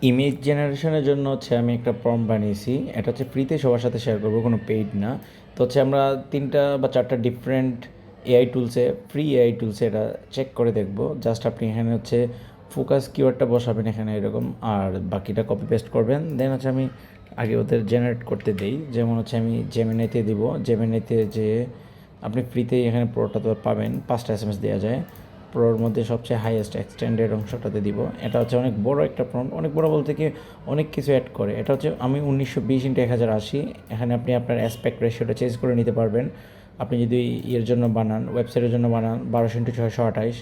Image জেনারেশনের জন্য হচ্ছে আমি একটা প্রম্পট বানিয়েছি। এটা হচ্ছে ফ্রিতে সবার সাথে শেয়ার করব, কোনো পেইড না। তো হচ্ছে আমরা ৩টা বা ৪টা ডিফারেন্ট এআই টুলসে, ফ্রি এআই টুলসে এটা চেক করে দেখব। জাস্ট আপনি এখানে হচ্ছে ফোকাস কিওয়ার্ডটা বসাবেন এখানে এরকম, আর বাকিটা কপি পেস্ট করবেন। দেন হচ্ছে আমি আগে ওদের জেনারেট করতে দেই। যেমন হচ্ছে আমি জেমিনাইতে দিব। জেমিনাইতে যে আপনি ফ্রিতেই এখানে প্রোটা তো পাবেন, 5টা এসএমএস দেওয়া যায়। প্রোর মধ্যে সবচেয়ে হাইয়েস্ট এক্সটেন্ডেড অংশটাতে দিব। এটা হচ্ছে অনেক বড় একটা প্রম্পট, অনেক বড় বলতে কি অনেক কিছু অ্যাড করে। এটা হচ্ছে আমি 1920x1080, এখানে আপনি আপনার অ্যাসপেক্ট রেশিওটা চেঞ্জ করে নিতে পারবেন। আপনি যদি ইয়ের জন্য বানান, ওয়েবসাইটের জন্য বানান 12x628,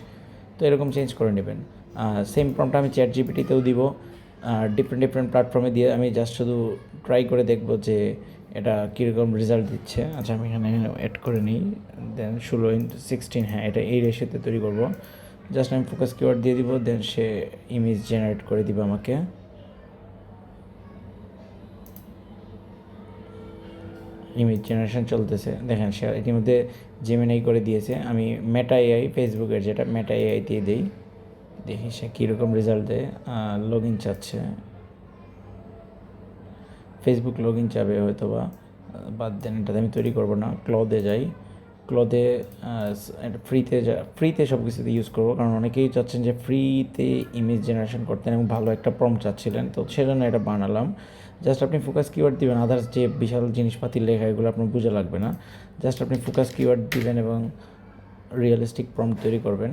তো এরকম চেঞ্জ করে নেবেন। সেম প্রম্পটটা আমি চ্যাট জিপিটিতেও দিব। ডিফারেন্ট ডিফারেন্ট প্ল্যাটফর্মে দিয়ে আমি জাস্ট শুধু ট্রাই করে দেখব যে এটা কীরকম রেজাল্ট দিচ্ছে। আচ্ছা, আমি এখানে অ্যাড করে নিই। দেন 16:16, হ্যাঁ এটা এই রেশিওতে তৈরি করব। জাস্ট আমি ফোকাস কিওয়ার্ড দিয়ে দিব, দেন সে ইমেজ জেনারেট করে দিবে আমাকে। ইমেজ জেনারেশন চলতেছে, দেখেন সে ইতিমধ্যে জেমিনাই করে দিয়েছে। আমি মেটা এআই, ফেসবুকের যেটা মেটা এআই দিয়ে দিই, দেখি সে কীরকম রেজাল্ট দেয়। লগ ইন চাচ্ছে, ফেসবুক লগ ইন চাবে হয়তো বা, বাদ দেন, এটাতে আমি তৈরি করবো না। ক্লদে যাই, ক্লদে ফ্রিতে সব কিছুতে ইউজ করবো, কারণ অনেকেই চাচ্ছেন যে ফ্রিতে ইমেজ জেনারেশন করতেন এবং ভালো একটা প্রম্পট চাচ্ছিলেন, তো সেজন্য এটা বানালাম। জাস্ট আপনি ফোকাস কিওয়ার্ড দিবেন, আদার্স যে বিশাল জিনিসপাতির লেখা এগুলো আপনার বোঝা লাগবে না। জাস্ট আপনি ফোকাস কিওয়ার্ড দিবেন এবং রিয়েলিস্টিক প্রম্পট তৈরি করবেন।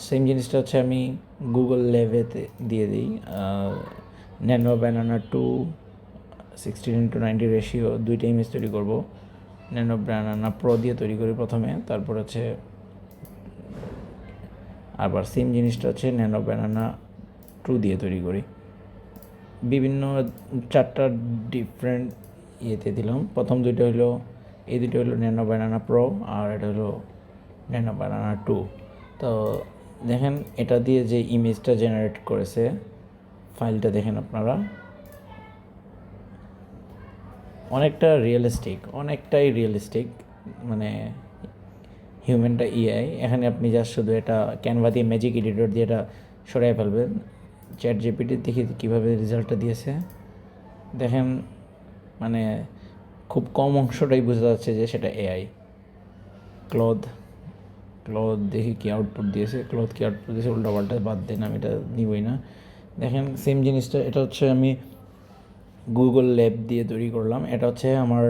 সেম জিনিসটা হচ্ছে আমি গুগল লেভেতে দিয়ে দিই। ন্যানো ব্যানানা 2 16:90 রেশিও, 2টা ইমেজ তৈরি করব। ন্যানো ব্যানানা প্রো দিয়ে তৈরি করি প্রথমে, তারপর হচ্ছে আবার সেম জিনিসটা হচ্ছে ন্যানো ব্যানানা 2 দিয়ে তৈরি করি। বিভিন্ন 4টা ডিফারেন্ট ইয়েতে দিলাম। প্রথম দুইটা হলো, এই দুটো হলো ন্যানো ব্যানানা প্রো, আর এটা হলো ন্যানো ব্যানানা 2। তো দেখেন এটা দিয়ে যে ইমেজটা জেনারেট করেছে, ফাইলটা দেখেন আপনারা, অনেকটাই রিয়েলিস্টিক। মানে হিউম্যানটা ইআই, এখানে আপনি জাস্ট শুধু এটা ক্যানভা দিয়ে ম্যাজিক এডিটর দিয়ে এটা সরাই ফেলবেন। চ্যাট জিপিটি দেখি কীভাবে রেজাল্টটা দিয়েছে, দেখেন মানে খুব কম অংশটাই বোঝা যাচ্ছে যে সেটা এআই। ক্লদ ক্লদ দেখি কী আউটপুট দিয়েছে, ক্লদ কী আউটপুট দিয়েছে, উল্টাপাল্টা বাদ দেন, আমি এটা নিবই না। দেখেন সেম জিনিসটা, এটা হচ্ছে আমি গুগল ল্যাব দিয়ে তৈরি করলাম। এটা হচ্ছে আমার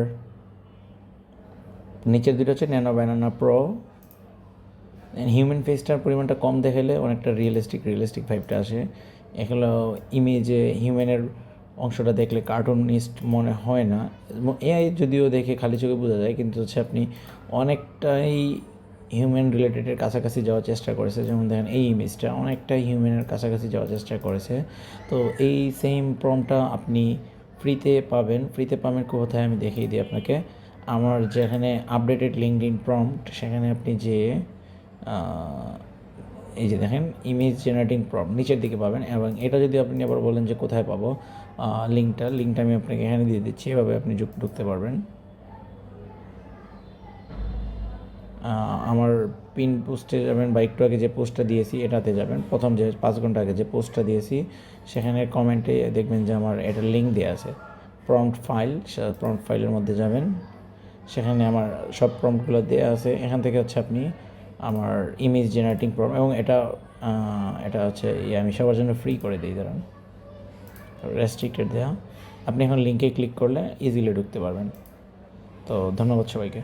নিচের দুটো হচ্ছে ন্যানো ব্যানানা প্রো। হিউম্যান ফেসটার পরিমাণটা কম দেখালে অনেকটা রিয়েলিস্টিক ভাইবটা আসে। এগুলো ইমেজে হিউম্যানের অংশটা দেখলে কার্টুনিস্ট মনে হয় না। এআই যদিও দেখে খালি চোখে বোঝা যায়, কিন্তু হচ্ছে আপনি অনেকটাই হিউম্যান রিলেটেডের কাছাকাছি যাওয়ার চেষ্টা করেছে। যেমন দেখেন এই ইমেজটা অনেকটাই হিউম্যানের কাছাকাছি যাওয়ার চেষ্টা করেছে। তো এই সেম প্রম্পটটা আপনি ফ্রিতে পাবেন। কোথায় আমি দেখিয়ে দিই আপনাকে। আমার যেখানে আপডেটেড লিঙ্কডইন প্রম্পট, সেখানে আপনি যে এই যে দেখেন ইমেজ জেনারেটিং প্রম্পট নিচের দিকে পাবেন। এবং এটা যদি আপনি আবার বলেন যে কোথায় পাবো, লিঙ্কটা আমি আপনাকে এখানে দিয়ে দিচ্ছি, এভাবে আপনি ঢুকতে পারবেন। আমার পিন পোস্টে যাবেন বা একটু আগে যে পোস্টটা দিয়েছি এটাতে যাবেন। প্রথম যে 5 ঘন্টা আগে যে পোস্টটা দিয়েছি সেখানে কমেন্টে দেখবেন যে আমার এটার লিঙ্ক দেওয়া আছে, প্রম্পট ফাইলের মধ্যে যাবেন, সেখানে আমার সব প্রম্পটগুলো দেওয়া আছে। এখান থেকে হচ্ছে আপনি আমার ইমেজ জেনারেটিং প্রম্পট, এবং এটা হচ্ছে আমি সবার জন্য ফ্রি করে দিই, ধরেন রেস্ট্রিক্টেড দেওয়া। আপনি এখন লিঙ্কে ক্লিক করলে ইজিলি ঢুকতে পারবেন। তো ধন্যবাদ সবাইকে।